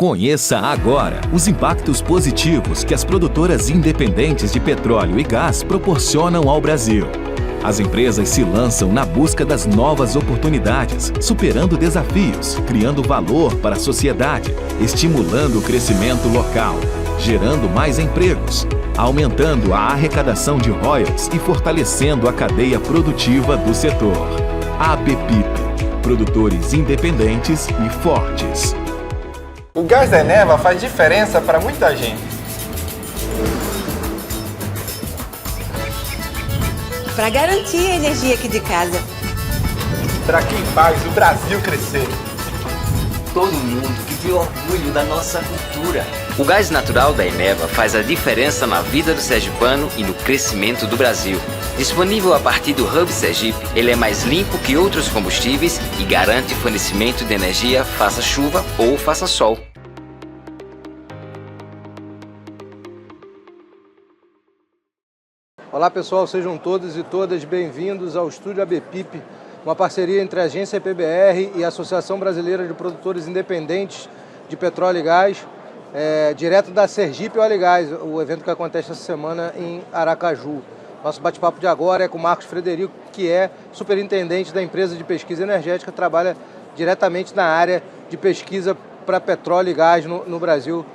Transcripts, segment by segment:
Conheça agora os impactos positivos que as produtoras independentes de petróleo e gás proporcionam ao Brasil. As empresas se lançam na busca das novas oportunidades, superando desafios, criando valor para a sociedade, estimulando o crescimento local, gerando mais empregos, aumentando a arrecadação de royalties e fortalecendo a cadeia produtiva do setor. ABPIP, produtores independentes e fortes. O gás da Eneva faz diferença para muita gente. Para garantir a energia aqui de casa. Para quem faz o Brasil crescer. Todo mundo que tem orgulho da nossa cultura. O gás natural da Eneva faz a diferença na vida do sergipano e no crescimento do Brasil. Disponível a partir do Hub Sergipe, ele é mais limpo que outros combustíveis e garante fornecimento de energia faça chuva ou faça sol. Olá pessoal, sejam todos e todas bem-vindos ao Estúdio ABPIP, uma parceria entre a Agência PBR e a Associação Brasileira de Produtores Independentes de Petróleo e Gás, direto da Sergipe Óleo e Gás, o evento que acontece essa semana em Aracaju. Nosso bate-papo de agora é com o Marcos Frederico, que é superintendente da empresa de pesquisa energética, trabalha diretamente na área de pesquisa para petróleo e gás no Brasil.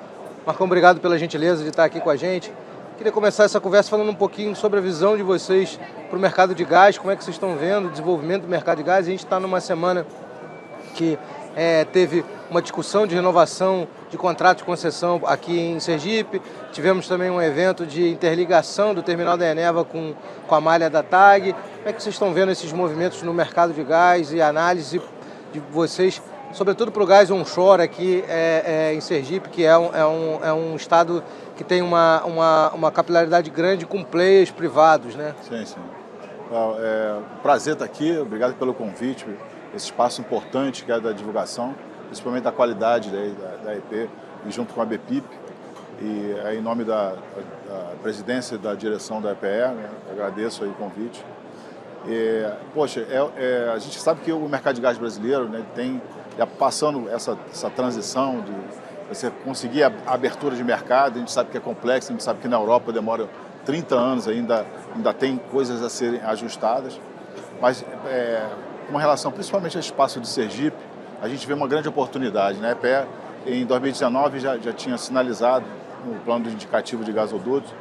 Marcão, obrigado pela gentileza de estar aqui com a gente. Queria começar essa conversa falando um pouquinho sobre a visão de vocês para o mercado de gás, como é que vocês estão vendo o desenvolvimento do mercado de gás. A gente está numa semana que teve uma discussão de renovação de contrato de concessão aqui em Sergipe. Tivemos também um evento de interligação do terminal da Eneva com a malha da TAG. Como é que vocês estão vendo esses movimentos no mercado de gás e análise de vocês, sobretudo para o gás onshore aqui em Sergipe, que é um estado que tem uma capilaridade grande com players privados, né? Sim, sim. Prazer estar aqui, obrigado pelo convite, esse espaço importante que é da divulgação, principalmente da qualidade da EP, e junto com a ABPIP, e em nome da presidência e da direção da EPE, né, agradeço aí o convite. A gente sabe que o mercado de gás brasileiro, né, já passando essa transição de você conseguir a abertura de mercado, a gente sabe que é complexo, a gente sabe que na Europa demora 30 anos ainda tem coisas a serem ajustadas, mas com relação principalmente ao espaço de Sergipe, a gente vê uma grande oportunidade, né? A EPE, em 2019, já tinha sinalizado no plano indicativo de gasodutos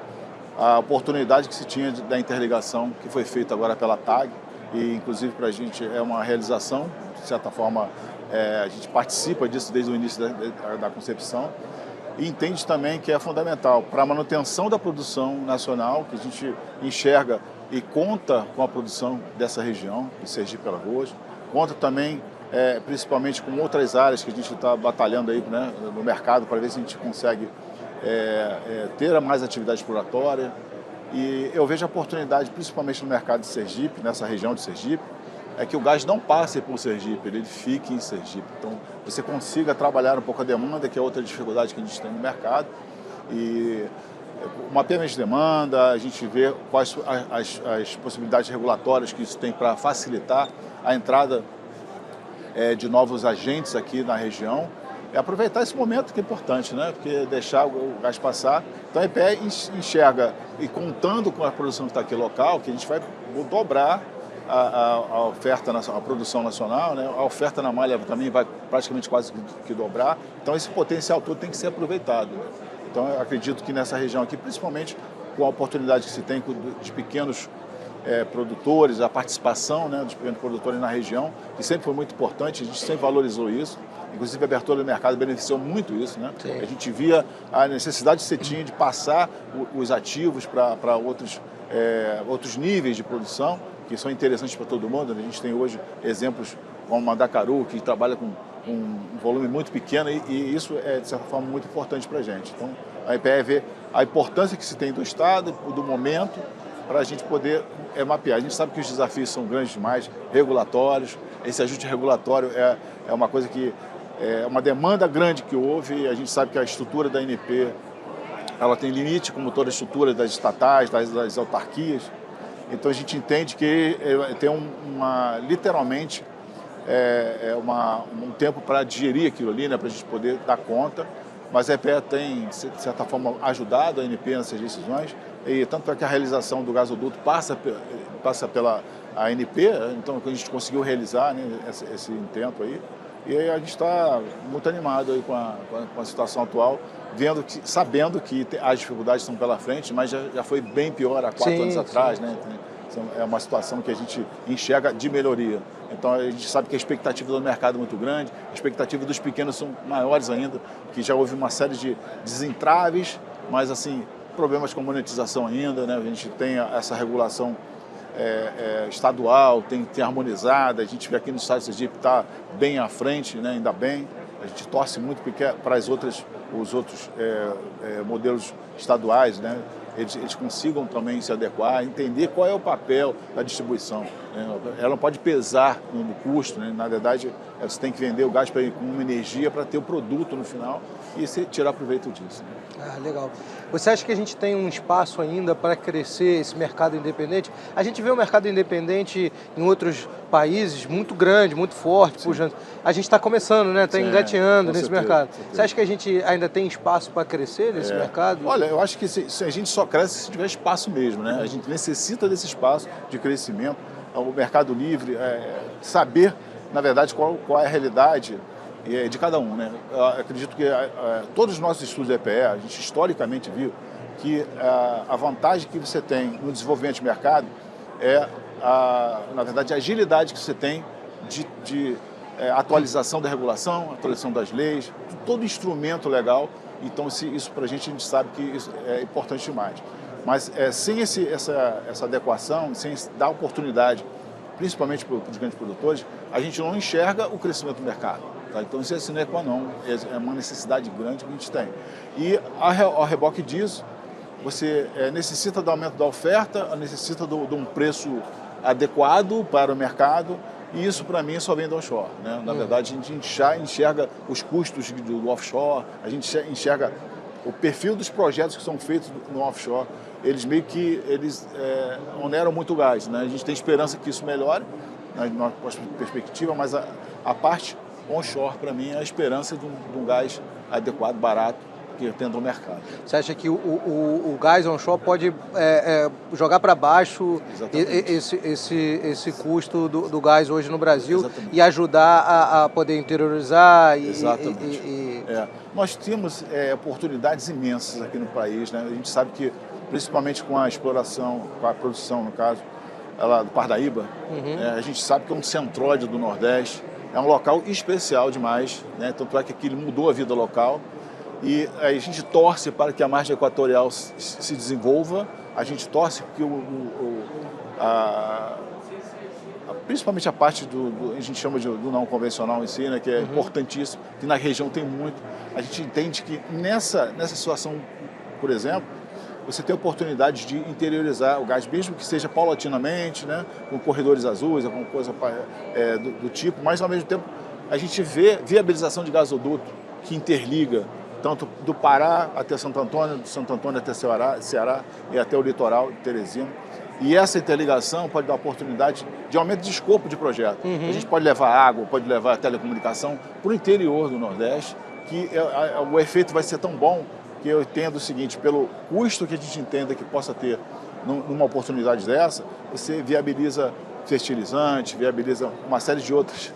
a oportunidade que se tinha da interligação que foi feita agora pela TAG, e inclusive para a gente é uma realização, de certa forma a gente participa disso desde o início da concepção e entende também que é fundamental para a manutenção da produção nacional, que a gente enxerga e conta com a produção dessa região, de Sergipe-Alagoas, conta também principalmente com outras áreas que a gente está batalhando aí, né, no mercado para ver se a gente consegue ter mais atividade exploratória. E eu vejo a oportunidade, principalmente no mercado de Sergipe, nessa região de Sergipe, é que o gás não passe por Sergipe, ele fique em Sergipe. Então, você consiga trabalhar um pouco a demanda, que é outra dificuldade que a gente tem no mercado. E o mapeamento de demanda, a gente vê quais as possibilidades regulatórias que isso tem para facilitar a entrada de novos agentes aqui na região. Aproveitar esse momento que é importante, né? Porque deixar o gás passar. Então a EPE enxerga, e contando com a produção que está aqui local, que a gente vai dobrar a oferta, a produção nacional, né? A oferta na malha também vai praticamente quase que dobrar. Então esse potencial todo tem que ser aproveitado. Então eu acredito que nessa região aqui, principalmente com a oportunidade que se tem de pequenos produtores, a participação, né, dos pequenos produtores na região, que sempre foi muito importante, a gente sempre valorizou isso. Inclusive a abertura do mercado beneficiou muito isso, né? Sim. A gente via a necessidade que você tinha de passar os ativos para outros níveis de produção, que são interessantes para todo mundo. A gente tem hoje exemplos como Mandacaru, que trabalha com um volume muito pequeno, e isso é, de certa forma, muito importante para a gente. Então, a EPE vê a importância que se tem do Estado, do momento, para a gente poder mapear. A gente sabe que os desafios são grandes demais, regulatórios. Esse ajuste regulatório é uma coisa que é uma demanda grande que houve, e a gente sabe que a estrutura da ANP ela tem limite, como toda a estrutura das estatais, das autarquias. Então a gente entende que tem literalmente um tempo para digerir aquilo ali, né, para a gente poder dar conta. Mas a EPE tem, de certa forma, ajudado a ANP nessas decisões, e tanto é que a realização do gasoduto passa pela ANP, então a gente conseguiu realizar, né, esse intento aí. E aí a gente está muito animado aí com a situação atual, sabendo que as dificuldades estão pela frente, mas já foi bem pior há 4 anos atrás, né? É uma situação que a gente enxerga de melhoria. Então a gente sabe que a expectativa do mercado é muito grande, a expectativa dos pequenos são maiores ainda, que já houve uma série de desentraves, mas assim, problemas com monetização ainda, né? A gente tem essa regulação estadual, tem harmonizada, a gente vê aqui no estado de Sergipe está bem à frente, né? Ainda bem, a gente torce muito para os outros modelos estaduais, né? Eles consigam também se adequar, entender qual é o papel da distribuição, né? Ela não pode pesar no custo, né? Na verdade, você tem que vender o gás com uma energia para ter o produto no final e tirar proveito disso, né? Ah, legal. Você acha que a gente tem um espaço ainda para crescer esse mercado independente? A gente vê o mercado independente em outros países muito grande, muito forte. Puxa, a gente está começando, né? Está engateando nesse mercado. Você acha que a gente ainda tem espaço para crescer nesse mercado? Olha, eu acho que a gente só cresce se tiver espaço mesmo, né? A gente necessita desse espaço de crescimento. O mercado livre, saber, na verdade, qual é a realidade de cada um, né? Eu acredito que todos os nossos estudos de EPE, a gente historicamente viu que a vantagem que você tem no desenvolvimento de mercado é, na verdade, a agilidade que você tem de atualização da regulação, atualização das leis, de todo instrumento legal. Então, isso para a gente sabe que isso é importante demais. Mas sem essa adequação, sem dar oportunidade, principalmente para os grandes produtores, a gente não enxerga o crescimento do mercado. Tá? Então, isso é sine qua non, é uma necessidade grande que a gente tem. E, ao reboque disso, você necessita do aumento da oferta, necessita de um preço adequado para o mercado, e isso, para mim, só vem do offshore, né? Na verdade, a gente enxerga os custos do offshore, a gente enxerga o perfil dos projetos que são feitos no offshore. Eles meio que oneram muito o gás, né? A gente tem esperança que isso melhore, na nossa perspectiva, mas a parte onshore, para mim, é a esperança de um gás adequado, barato, que atenda o mercado. Você acha que o gás onshore pode jogar para baixo esse custo do gás hoje no Brasil? Exatamente. E ajudar a poder interiorizar? Exatamente. Nós temos oportunidades imensas aqui no país, né? A gente sabe que, principalmente com a exploração, com a produção, no caso, lá do Parnaíba, a gente sabe que é um centróide do Nordeste, é um local especial demais, né? Tanto é que aquilo mudou a vida local. E a gente torce para que a margem equatorial se desenvolva, a gente torce que principalmente a parte a gente chama do não convencional em si, né, que é importantíssimo, que na região tem muito. A gente entende que nessa situação, por exemplo, você tem a oportunidade de interiorizar o gás, mesmo que seja paulatinamente, né, com corredores azuis, alguma coisa do tipo, mas ao mesmo tempo a gente vê viabilização de gasoduto que interliga tanto do Pará até Santo Antônio, do Santo Antônio até Ceará e até o litoral de Teresina. E essa interligação pode dar oportunidade de aumento de escopo de projeto. A gente pode levar água, pode levar telecomunicação para o interior do Nordeste, que o efeito vai ser tão bom que eu entendo o seguinte: pelo custo que a gente entenda que possa ter numa oportunidade dessa, você viabiliza fertilizante, viabiliza uma série de outros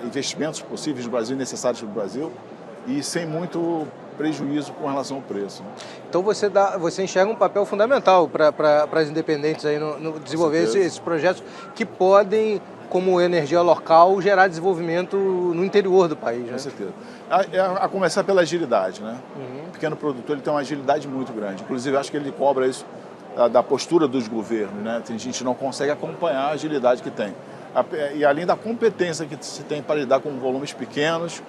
investimentos possíveis no Brasil, necessários para o Brasil, e sem muito prejuízo com relação ao preço, né? Então você enxerga um papel fundamental para as independentes aí no desenvolver esses projetos que podem, como energia local, gerar desenvolvimento no interior do país, né? Com certeza. A começar pela agilidade, né? O pequeno produtor, ele tem uma agilidade muito grande. Inclusive, acho que ele cobra isso da postura dos governos, né? A gente não consegue acompanhar a agilidade que tem. E além da competência que se tem para lidar com volumes pequenos,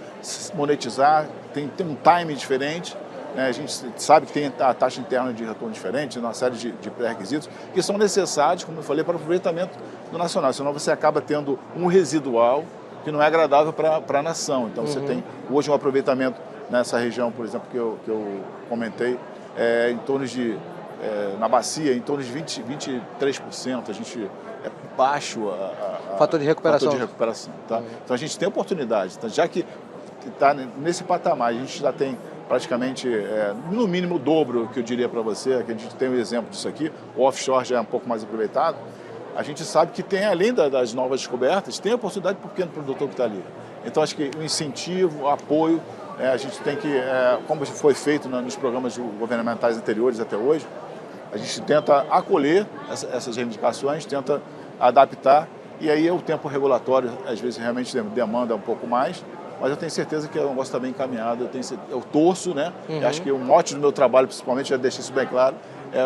monetizar, tem um time diferente, né? A gente sabe que tem a taxa interna de retorno diferente, uma série de pré-requisitos que são necessários, como eu falei, para o aproveitamento do nacional. Senão você acaba tendo um residual que não é agradável para a nação. Então você tem hoje um aproveitamento nessa região, por exemplo, que eu comentei, em torno de, na bacia, em torno de 23%. A gente baixo fator de recuperação. Fator de recuperação, tá? Então a gente tem oportunidade, então, já que está nesse patamar, a gente já tem praticamente, no mínimo, o dobro, que eu diria para você, que a gente tem um exemplo disso aqui, o offshore já é um pouco mais aproveitado, a gente sabe que tem, além das novas descobertas, tem oportunidade para o pequeno produtor que está ali. Então acho que o incentivo, o apoio, a gente tem que, como foi feito nos programas governamentais anteriores até hoje, a gente tenta acolher essas reivindicações, tenta adaptar, e aí o tempo regulatório às vezes realmente demanda um pouco mais, mas eu tenho certeza que o negócio está bem encaminhado, eu torço, né? E acho que o mote do meu trabalho, principalmente, já deixei isso bem claro,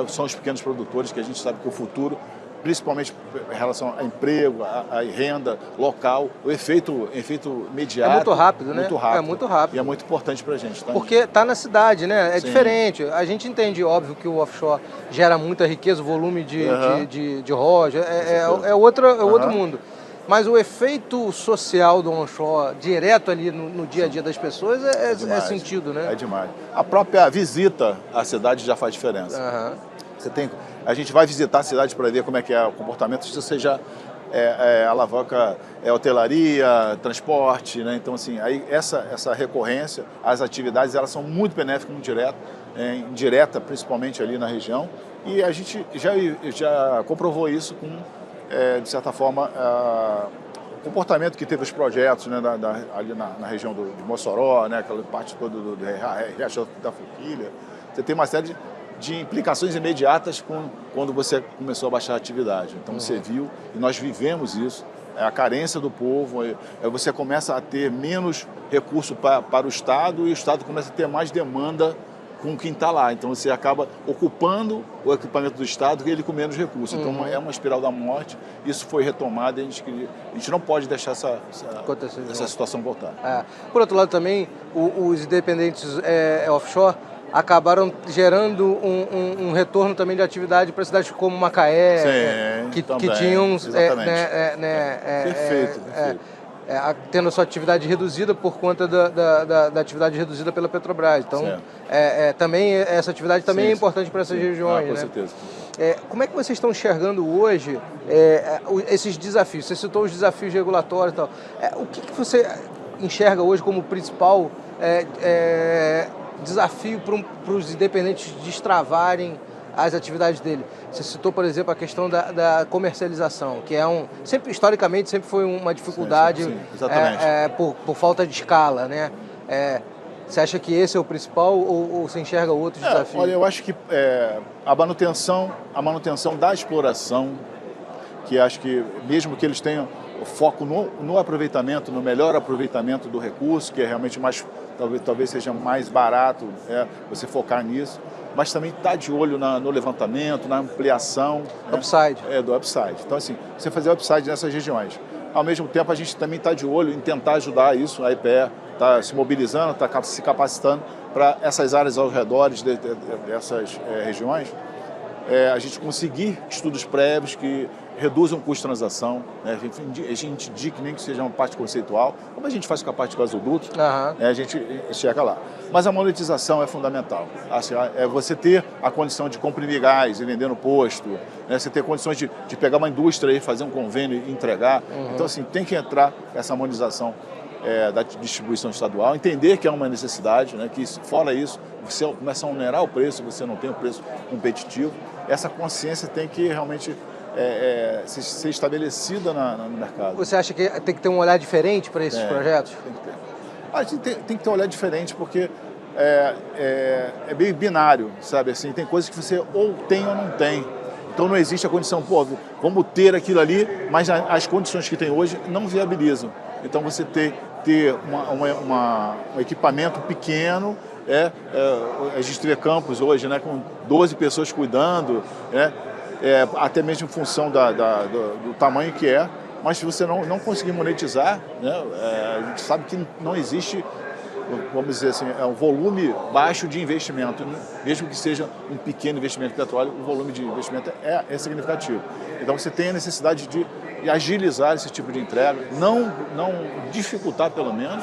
são os pequenos produtores, que a gente sabe que o futuro, principalmente em relação a emprego, a renda local, o efeito imediato. É muito rápido, né? Muito rápido. É muito rápido. E é muito importante para a gente. Tá? Porque está na cidade, né? É Sim. diferente. A gente entende, óbvio, que o offshore gera muita riqueza, o volume de roja, é outro mundo. Mas o efeito social do onshore, direto ali no dia a dia das pessoas, é sentido, né? É demais. A própria visita à cidade já faz diferença. A gente vai visitar a cidade para ver como é que é o comportamento, se você já alavanca hotelaria, transporte, né? Então, assim, aí essa recorrência, as atividades, elas são muito benéficas, muito indireta, principalmente ali na região, e a gente já comprovou isso com, de certa forma, o comportamento que teve os projetos, né, ali na região de Mossoró, né, aquela parte toda do Riacho da Forquilha. Você tem uma série de implicações imediatas quando você começou a baixar a atividade. Então você viu, e nós vivemos isso, a carência do povo, você começa a ter menos recurso para o Estado e o Estado começa a ter mais demanda com quem está lá. Então você acaba ocupando o equipamento do Estado e ele com menos recursos. Então é uma espiral da morte, isso foi retomado e a gente não pode deixar essa situação voltar. Por outro lado também, os independentes offshore acabaram gerando um retorno também de atividade para cidades como Macaé, que tinham perfeito. Tendo a sua atividade reduzida por conta da atividade reduzida pela Petrobras. Então, também essa atividade também é importante para essas regiões. Com né? certeza. Como é que vocês estão enxergando hoje esses desafios? Você citou os desafios regulatórios e tal. O que você enxerga hoje como principal desafio para os independentes destravarem as atividades dele? Você citou, por exemplo, a questão da comercialização, que historicamente sempre foi uma dificuldade por falta de escala, né? Você acha que esse é o principal ou você enxerga outros desafios? Olha, eu acho que a manutenção da exploração, que acho que mesmo que eles tenham o foco no aproveitamento, no melhor aproveitamento do recurso, que é realmente mais, talvez seja mais barato você focar nisso, mas também está de olho no levantamento, na ampliação upside. Do upside. Então, assim, você fazer upside nessas regiões. Ao mesmo tempo, a gente também está de olho em tentar ajudar isso, a EPE está se mobilizando, está se capacitando para essas áreas ao redor dessas regiões, a gente conseguir estudos prévios que reduzam o custo de transação, né? A gente indica nem que seja uma parte conceitual, como a gente faz com a parte do gasoduto, a gente chega lá. Mas a monetização é fundamental. Assim, você ter a condição de comprimir gás e vender no posto, né? Você ter condições de pegar uma indústria e fazer um convênio e entregar. Então, assim, tem que entrar essa monetização da distribuição estadual, entender que é uma necessidade, né? Que fora isso, você começa a onerar o preço, você não tem um preço competitivo. Essa consciência tem que realmente ser estabelecida no mercado. Você acha que tem que ter um olhar diferente para esses projetos? Tem que ter. A gente tem que ter um olhar diferente porque é meio binário, sabe? Assim, tem coisas que você ou tem ou não tem. Então não existe a condição, vamos ter aquilo ali, mas as condições que tem hoje não viabilizam. Então você ter um equipamento pequeno, a gente vê campos hoje, né, com 12 pessoas cuidando, né? Até mesmo em função do tamanho que mas se você não conseguir monetizar, né, a gente sabe que não existe, vamos dizer assim, um volume baixo de investimento, mesmo que seja um pequeno investimento de petróleo, o volume de investimento é significativo. Então você tem a necessidade de agilizar esse tipo de entrega, não dificultar pelo menos,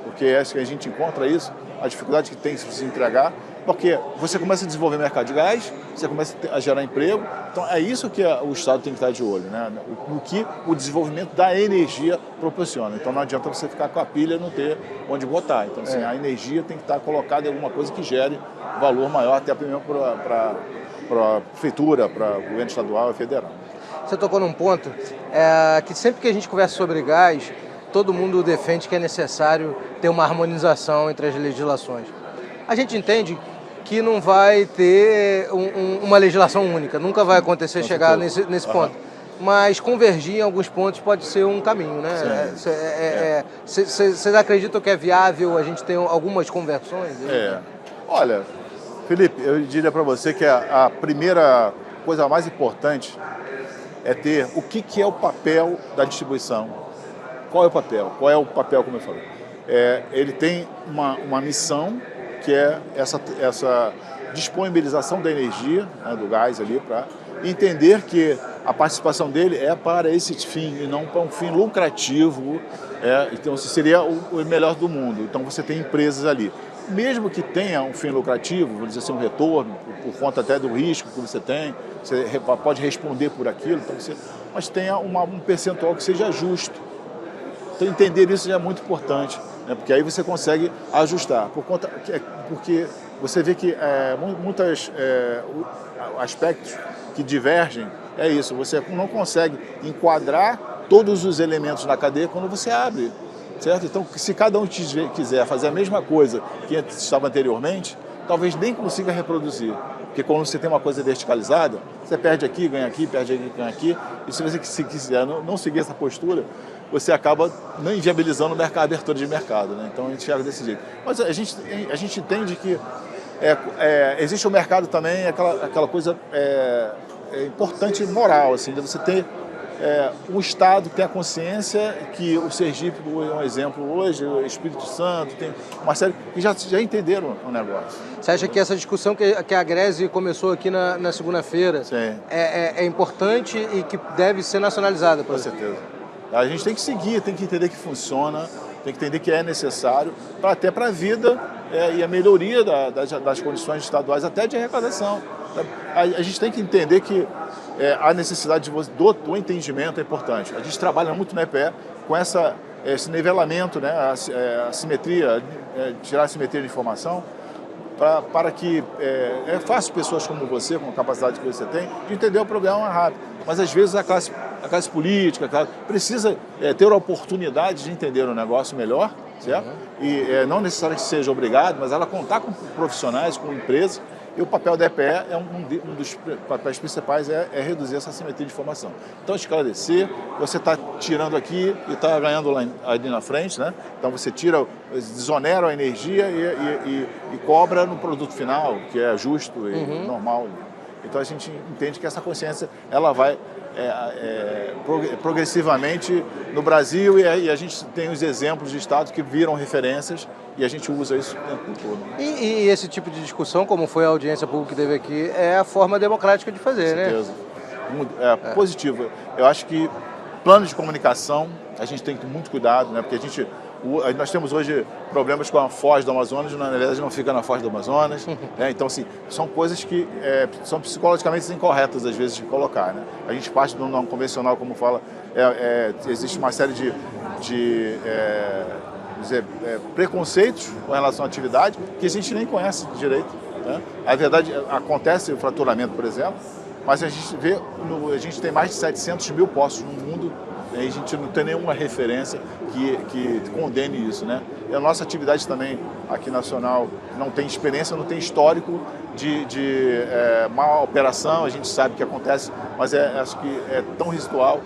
porque acho que a gente encontra isso, a dificuldade que tem de se entregar, porque você começa a desenvolver mercado de gás, você começa a gerar emprego, então é isso que o Estado tem que estar de olho, né? O que o desenvolvimento da energia proporciona. Então não adianta você ficar com a pilha e não ter onde botar. Então assim, a energia tem que estar colocada em alguma coisa que gere valor maior, até mesmo para a prefeitura, para o governo estadual e federal. Você tocou num ponto que sempre que a gente conversa sobre gás, todo mundo defende que é necessário ter uma harmonização entre as legislações. A gente entende que não vai ter uma legislação única, nunca vai acontecer chegar nesse ponto. Mas convergir em alguns pontos pode ser um caminho, né? Vocês acreditam que é viável a gente ter algumas conversões? Olha, Felipe, eu diria para você que a primeira coisa mais importante é ter o que é o papel da distribuição. Qual é o papel? Qual é o papel, como eu falei? Ele tem uma missão, que é essa disponibilização da energia, né, do gás ali, para entender que a participação dele é para esse fim e não para um fim lucrativo. Então, seria o melhor do mundo. Então, você tem empresas ali. Mesmo que tenha um fim lucrativo, vamos dizer assim, um retorno, por conta até do risco que você tem, você pode responder por aquilo, então mas tenha um percentual que seja justo. Então, entender isso já é muito importante, né? Porque aí você consegue ajustar. Porque você vê que muitos aspectos que divergem, é isso, você não consegue enquadrar todos os elementos na cadeia quando você abre, certo? Então, se cada um quiser fazer a mesma coisa que estava anteriormente, talvez nem consiga reproduzir. Porque quando você tem uma coisa verticalizada, você perde aqui, ganha aqui, perde aqui, ganha aqui. E se você quiser não seguir essa postura, você acaba não inviabilizando a abertura de mercado, né? Então a gente chega desse jeito. Mas a gente entende que existe o mercado também, aquela coisa importante e moral, assim, de você ter um Estado que tem a consciência que o Sergipe é um exemplo hoje, o Espírito Santo, tem uma série que já entenderam o negócio. Você acha que essa discussão que a Greze começou aqui na segunda-feira é importante e que deve ser nacionalizada? Com certeza. A gente tem que seguir, tem que entender que funciona, tem que entender que é necessário, até para a vida e a melhoria das condições estaduais, até de arrecadação. A gente tem que entender que a necessidade do entendimento é importante. A gente trabalha muito na EPE com esse nivelamento, né, a simetria, tirar a simetria de informação, para que é fácil pessoas como você, com a capacidade que você tem, de entender o problema rápido. Mas às vezes a classe política precisa ter a oportunidade de entender o negócio melhor, certo? E não necessariamente que seja obrigado, mas ela contar com profissionais, com empresas. E o papel da EPE um dos papéis principais é reduzir essa assimetria de informação. Então, esclarecer, você está tirando aqui e está ganhando ali na frente, né? Então, você desonera a energia e cobra no produto final, que é justo e normal. Então, a gente entende que essa consciência ela vai progressivamente no Brasil e a gente tem os exemplos de estados que viram referências e a gente usa isso o tempo todo. E esse tipo de discussão, como foi a audiência pública que teve aqui, é a forma democrática de fazer, né? Com certeza. Positivo. Eu acho que plano de comunicação, a gente tem que ter muito cuidado, né? Porque nós temos hoje problemas com a Foz do Amazonas, na verdade não fica na Foz do Amazonas, né? Então, assim, são coisas que são psicologicamente incorretas às vezes de colocar, né? A gente parte do não convencional, como fala, existe uma série de preconceitos com relação à atividade que a gente nem conhece direito, né? A verdade, acontece o fraturamento, por exemplo, mas a gente tem mais de 700 mil postos no mundo e a gente não tem nenhuma referência que condene isso, né? E a nossa atividade também aqui nacional não tem experiência, não tem histórico de má operação, a gente sabe que acontece, mas acho que é tão residual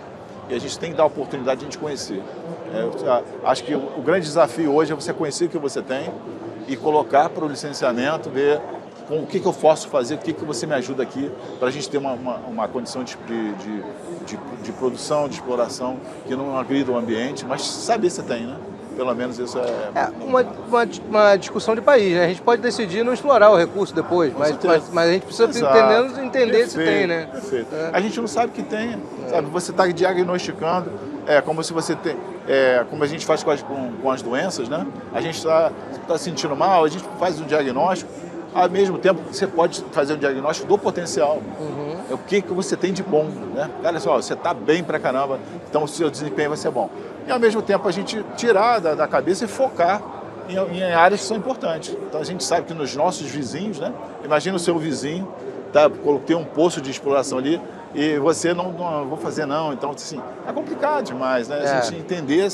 e a gente tem que dar a oportunidade de a gente conhecer. Acho que o grande desafio hoje é você conhecer o que você tem e colocar para o licenciamento, ver com o que eu posso fazer, o que você me ajuda aqui, para a gente ter uma condição de produção, de exploração, que não agrida o ambiente, mas saber se tem, né? Pelo menos isso uma discussão de país, né? A gente pode decidir não explorar o recurso depois, mas a gente precisa entender se tem, né? Perfeito. A gente não sabe que tem, sabe? Você está diagnosticando, como se você tem... como a gente faz com as doenças, né? A gente está sentindo mal, a gente faz um diagnóstico, ao mesmo tempo você pode fazer um diagnóstico do potencial. É o que você tem de bom, né? Olha só, você está bem pra caramba, então o seu desempenho vai ser bom. E ao mesmo tempo a gente tirar da cabeça e focar em áreas que são importantes. Então a gente sabe que nos nossos vizinhos, né? Imagina o seu vizinho, tem um poço de exploração ali e você não vou fazer não. Então assim, é complicado demais, né? A gente entender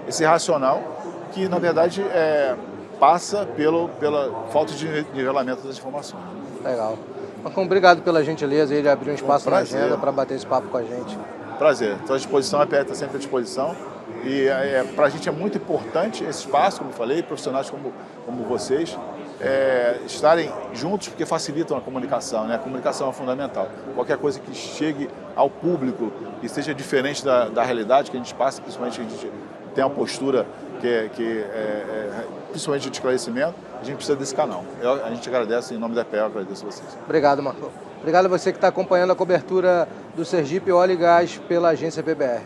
esse racional que na verdade passa pela falta de nivelamento das informações. Legal. Marcão, obrigado pela gentileza de abrir um espaço na agenda para bater esse papo com a gente. Prazer. Estou à disposição, a PE está sempre à disposição. E para a gente é muito importante esse espaço, como eu falei, profissionais como vocês, estarem juntos porque facilitam a comunicação, né? A comunicação é fundamental. Qualquer coisa que chegue ao público e seja diferente da realidade que a gente passa, principalmente a gente tem uma postura principalmente de esclarecimento, a gente precisa desse canal. A gente agradece, em nome da PE, eu agradeço a vocês. Obrigado, Marcão. Obrigado a você que está acompanhando a cobertura do Sergipe Óleo e Gás pela agência PBR.